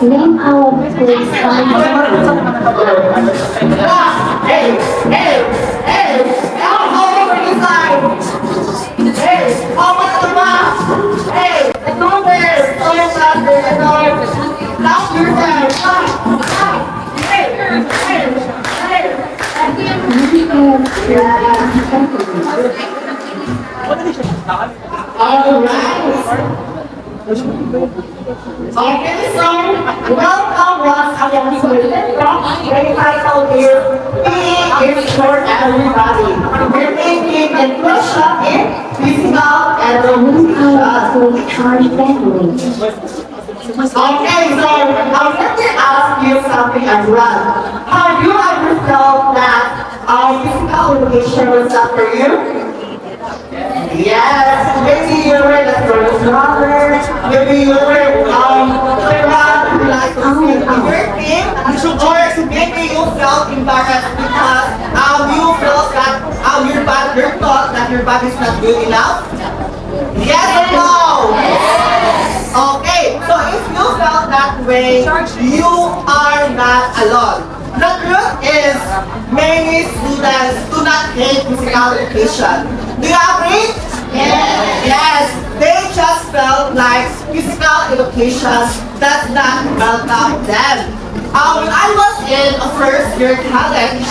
Name our place. Hey, hey, hey, all over the side. Hey, how much the mask? Hey, the door there, so sad there, Lock yourself. Hey, all right. Okay, so welcome once again to the very title here. P is for everybody. We're taking inclusion in physical and Charge family. okay, so let me ask you something as well. Have you ever felt that physical education was not for you? Yes, maybe you were the first brother, maybe you were like to speak in your team, or maybe you felt embarrassed because you felt that your thought that your body is not good enough. Yes or no? Yes. Okay, so if you felt that way, you are not alone. The truth is, many students do not hate physical education. Do you agree? Yes. Yes. They just felt like physical education does not welcome them. When I was in a first year college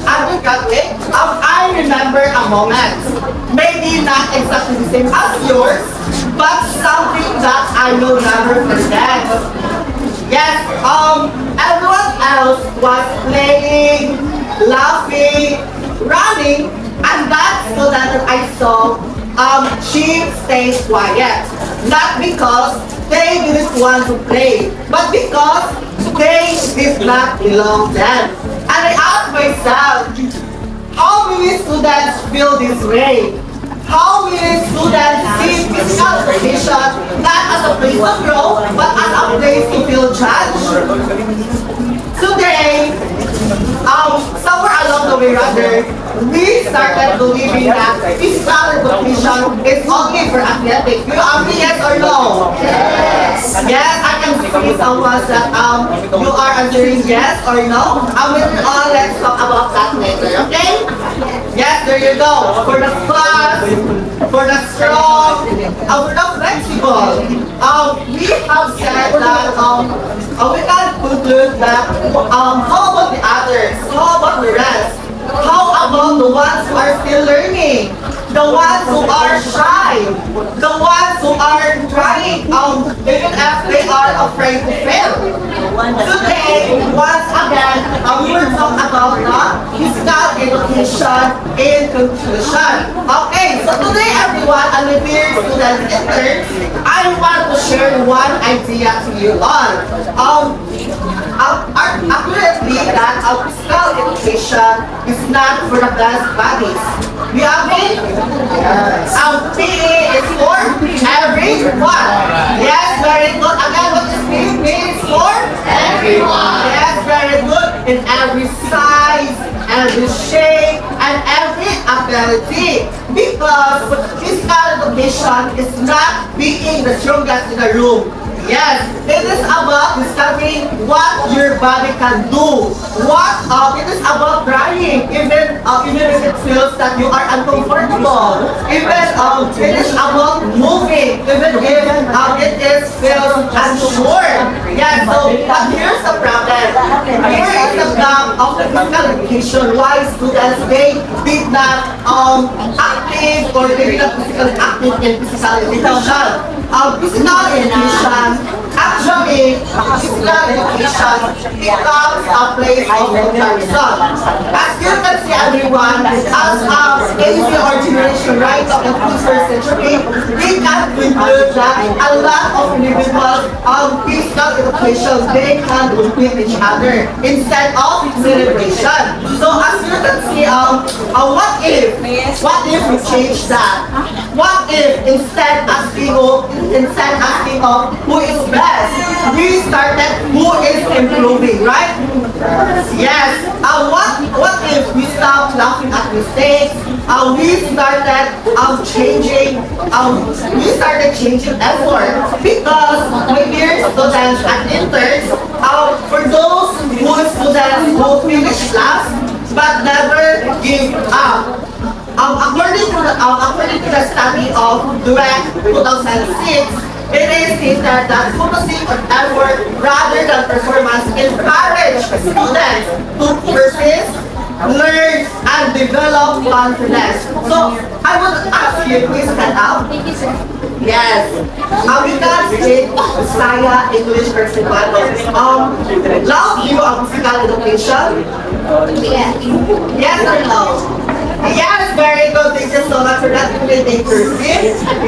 undergraduate, I remember a moment. Maybe not exactly the same as yours, but something that I will never forget. Yes, everyone else was playing, laughing, running, and that student that I saw, she stayed quiet. Not because they didn't want to play, but because they did not belong there. And I asked myself, how many students feel this way? How many students see physical education not as a place to grow, but as a place to feel judged? So Today, somewhere along the way rather, we started believing that physical education is only for athletic. Do you agree, yes or no? Yes. Yes, I can see someone that you are answering yes or no. Let's talk about that later, okay? Yes, there you go. For the fast, for the strong, for the flexible. We have said that we can conclude that how about the others? How about the rest? How about the ones who are still learning? The ones who are shy? The ones who are trying, even if they are afraid to fail? Today, once again, we will talk about the physical education in conclusion. Okay, so today everyone, and the dear students and interns, I want to share one idea to you all. Accurately, that physical education is not for the best bodies. We agree? Yes. PE is for everyone. Yes, very good. Again, what is PE? PE is for everyone. Yes, very good. In every size, every shape, and every ability. Because physical education is not being the strongest in the room. Yes, it is about discovering what your body can do. It is about trying, even if it feels that you are uncomfortable. Even it is about moving, even if it feels unsure. Yeah, so but here's the problem. Here is the gap of the physical education. Why students they did not active or they did not physically active in physical education. Physical education, actually, physical education becomes a place of comparison. As you can see everyone, as AC or generation right of the 21st century, we can conclude that a lot of individuals physical education, they can compete each other instead of celebration. So as you can see, what if we change that? What if instead asking of who is best, we started who is improving, right? Yes. What if we stop laughing at mistakes? We started changing effort because my dear students and interns, for those students who finish last but never give up. According to the study of Durant 2006, it is stated that focusing on effort rather than performance encourage students to persist, learn, and develop confidence. So I would ask you, please stand up. Yes. We can say Saya English or Cebuano. Love you ang physical education? Yes. Yes or no? Yes, very good. Thank you so much for that.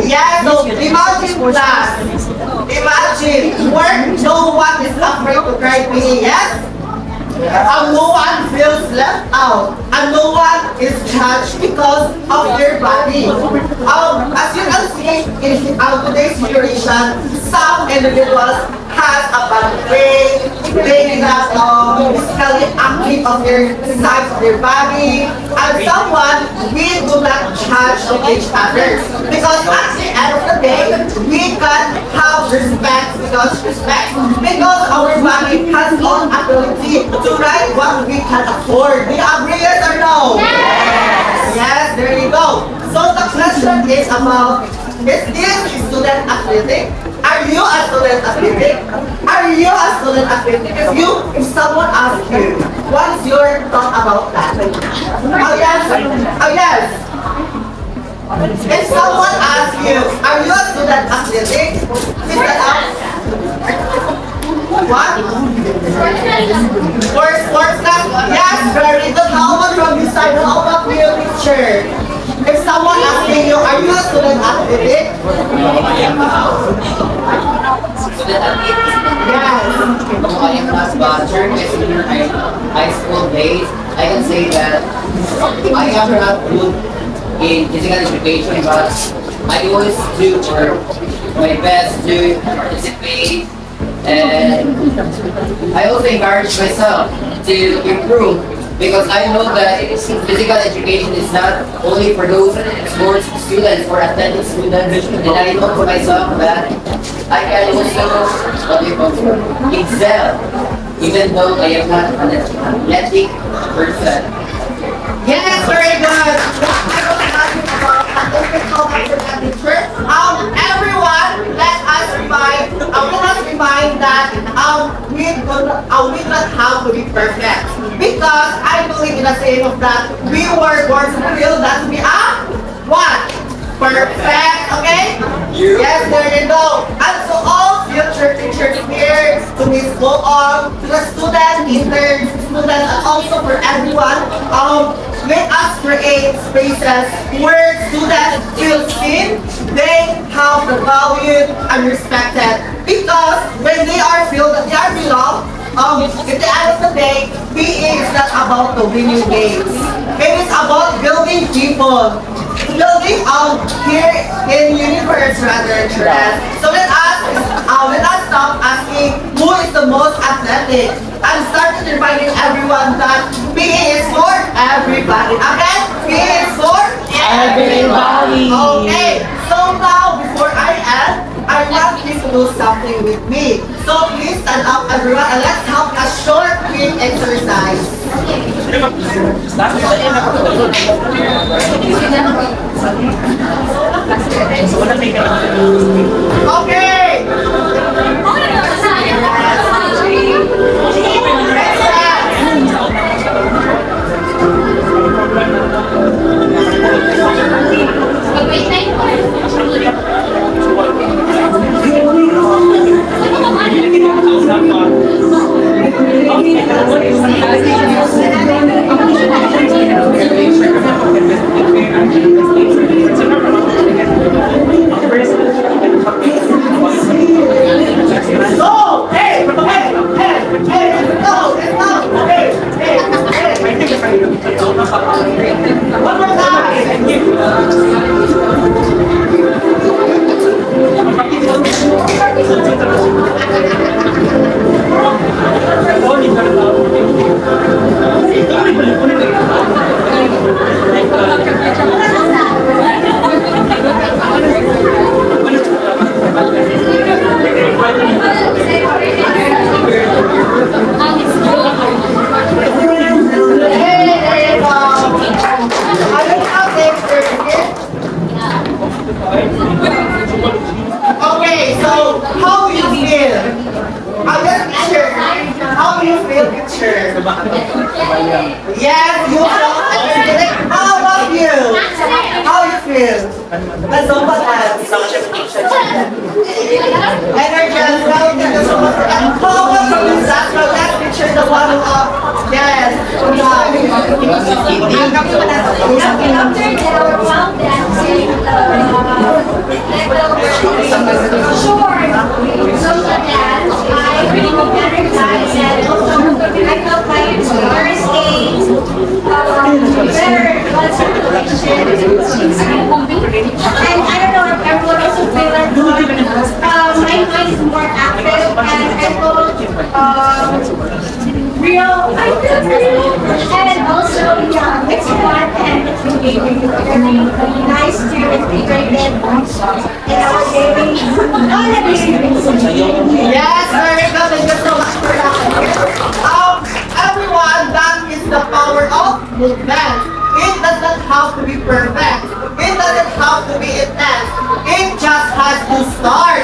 Yes, so imagine class. Imagine work, no one is afraid to try PE, yes? And no one feels left out. And no one is judged because of their body. As you can see in today's generation, some individuals has a bad way, they not physically active of their size of their body, and someone we do not judge of each other. Because at the end of the day, we can have respect because our body has own ability to write what we can afford. Do you agree, yes or no? Yes! Yes, there you go. So the question is about, is this student athletic? Are you a student athletic? Are you a student athletic? If someone asks you, what is your thought about that? Oh yes, oh yes. If someone asks you, are you a student athletic? Is that up? What? For sports class? Yes, very good. How about from this side? How about your picture? If someone asking you, are you a student athlete? Student athlete? Yes. I am last but during my senior high school days, I can say that I am not good in physical education, but I always do my best to participate And I also encourage myself to improve because I know that physical education is not only for those sports students or athletic students, and I know for myself that I can also excel even though I am not an athletic person. Yes, very good. I was asking about physical expenditure. Everyone, let us remind that we do not have to be perfect because I believe in the saying of that we were born to feel that to be what? Perfect, okay? Yes, there you go. And so all future teachers here, to Miss Boong, to the students, interns, students, and also for everyone, let us create spaces where students feel seen, they have the valued and respected. Because when they are feel that they are belonged, at the end of the day, PE is not about the winning games. It is about building people. Building here in universe rather than so let us stop asking who is the most athletic and start reminding everyone that PE is for everybody. Again, PE is for everybody. Okay, so now before I end, I want you to do something with me. So please stand up everyone and let's have a short quick exercise. Okay. Go! Hey! Let's go! Hey! One more time! Okay, so how do you feel? I'm just teacher. How do you feel, teacher? Yes, you feel energetic. How about you? How you feel? Let's go for that. Energetic. How about from the Zastro? That teacher, the one who yes. And I don't know if everyone also feel like my mind is more active and I feel real. And also, yeah, it's fun and it's really nice to integrate it in our daily Yes, very good. Thank you so much for that. Everyone, that is the power of movement. It does not have to be perfect. It doesn't have to be intense. It just has to start.